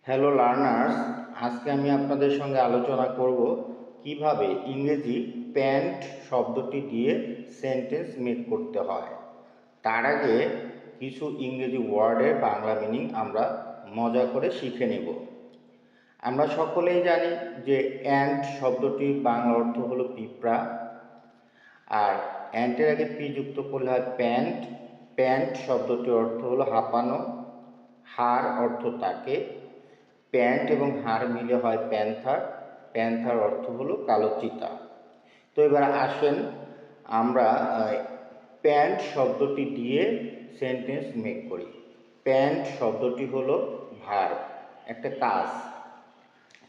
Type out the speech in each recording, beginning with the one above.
Hello learners, আজকে আমি আপনাদের সঙ্গে আলোচনা করব কিভাবে ইংরেজি প্যান্ট শব্দটি দিয়ে সেন্টেন্স মেক করতে হয়। তার আগে কিছু ইংরেজি ওয়ার্ডের বাংলা মিনিং আমরা মজা করে শিখে নেব। আমরা সকলেই জানি যে অ্যান্ট শব্দটির বাংলা অর্থ হলো পিঁপড়া, আর অ্যান্টের আগে পি যুক্ত করলে হয় প্যান্ট। প্যান্ট শব্দটির অর্থ হলো হাঁপানো, হাড় অর্থ তাকে, প্যান্ট এবং হাড় মিলে হয় প্যান্থার। প্যান্থার অর্থ হলো কালো চিতা। তো এবার আসেন আমরা প্যান্ট শব্দটি দিয়ে সেন্টেন্স মেক করি। প্যান্ট শব্দটি হলো ভার্ব, একটা কাজ।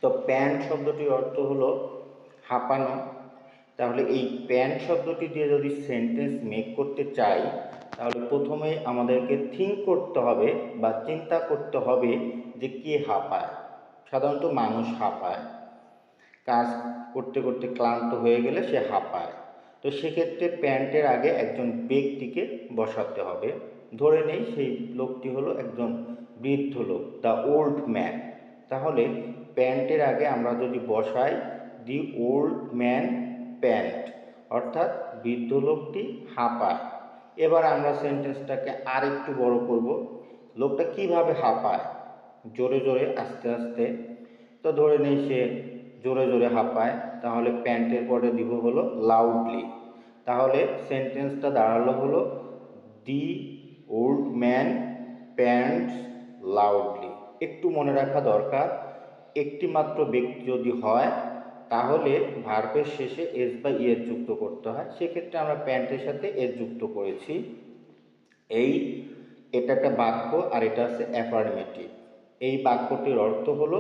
তো প্যান্ট শব্দটির অর্থ হলো হাঁপানো। তাহলে এই প্যান্ট শব্দটি দিয়ে যদি সেন্টেন্স মেক করতে চাই, তাহলে প্রথমে আমাদেরকে থিঙ্ক করতে হবে বা চিন্তা করতে হবে যে কে হাঁপায়। সাধারণত মানুষ হাঁপায়, কাজ করতে করতে ক্লান্ত হয়ে গেলে সে হাঁপায়। তো সেক্ষেত্রে প্যান্টের আগে একজন ব্যক্তিকে বসাতে হবে। ধরে নেই সেই লোকটি হলো একজন বৃদ্ধ লোক, দ্য ওল্ড ম্যান। তাহলে প্যান্টের আগে আমরা যদি বসাই দি ওল্ড ম্যান প্যান্ট, অর্থাৎ বৃদ্ধ লোকটি হাঁপায়। এবার আমরা সেন্টেন্সটাকে আর একটু বড় করব। লোকটা কিভাবে হাঁপায়? জোরে জোরে, আস্তে আস্তে। তো ধরে নেই সে জোরে জোরে হাঁপায়, তাহলে প্যান্টের পরে দিব হলো লাউডলি। তাহলে সেন্টেন্সটা দাঁড়ালো হলো the old man pants loudly. একটু মনে রাখা দরকার, একটি মাত্র ব্যক্তি যদি হয় তাহলে ভার্বের শেষে এস বা ইয়ের যুক্ত করতে হয়। সেক্ষেত্রে আমরা প্যান্টের সাথে এস যুক্ত করেছি। এটা একটা বাক্য, আর এটা হচ্ছে অ্যাফার্মেটিভ। এই বাক্যটির অর্থ হলো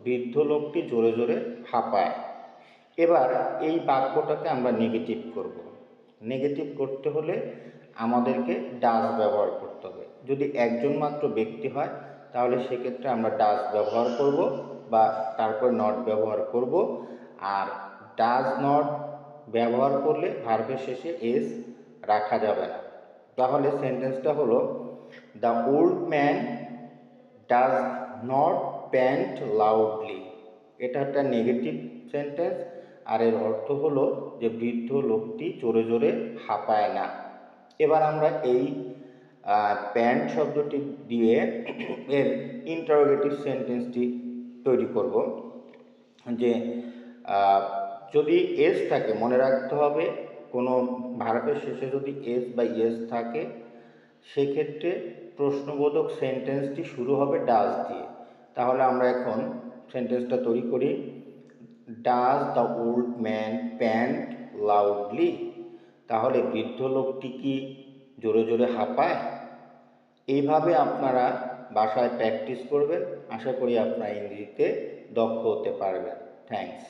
বৃদ্ধ লোকটি জোরে জোরে হাঁপায়। এবার এই বাক্যটাকে আমরা নেগেটিভ করব। নেগেটিভ করতে হলে আমাদেরকে ডাজ ব্যবহার করতে হবে। যদি একজন মাত্র ব্যক্তি হয় তাহলে সেক্ষেত্রে আমরা ডাজ ব্যবহার করব বা তারপর নট ব্যবহার করব। আর ডাজ নট ব্যবহার করলে ভার্বের শেষে এস রাখা যাবে না। তাহলে সেন্টেন্সটা হলো the old man does not pant loudly. এটা একটা নেগেটিভ সেন্টেন্স, আর এর অর্থ হলো যে বৃদ্ধ লোকটি জোরে জোরে হাঁপায় না। এবার আমরা এই প্যান্ট শব্দটি দিয়ে এর ইন্টারোগেটিভ সেন্টেন্সটি তৈরি করব। যে যদি এস থাকে, মনে রাখতে হবে কোনো ভার্বের শেষে যদি এস বা ইয়েস থাকে সেক্ষেত্রে প্রশ্নবোধক সেন্টেন্সটি শুরু হবে ডাজ দিয়ে। তাহলে আমরা এখন সেন্টেন্সটা তৈরি করি। Does the old man pant loudly? তাহলে বৃদ্ধ লোকটি কি জোরে জোরে হাঁপায়? এইভাবে আপনারা বাসায় প্র্যাকটিস করবেন। আশা করি আপনারা ইংরেজিতে দক্ষ হতে পারবেন। থ্যাঙ্কস।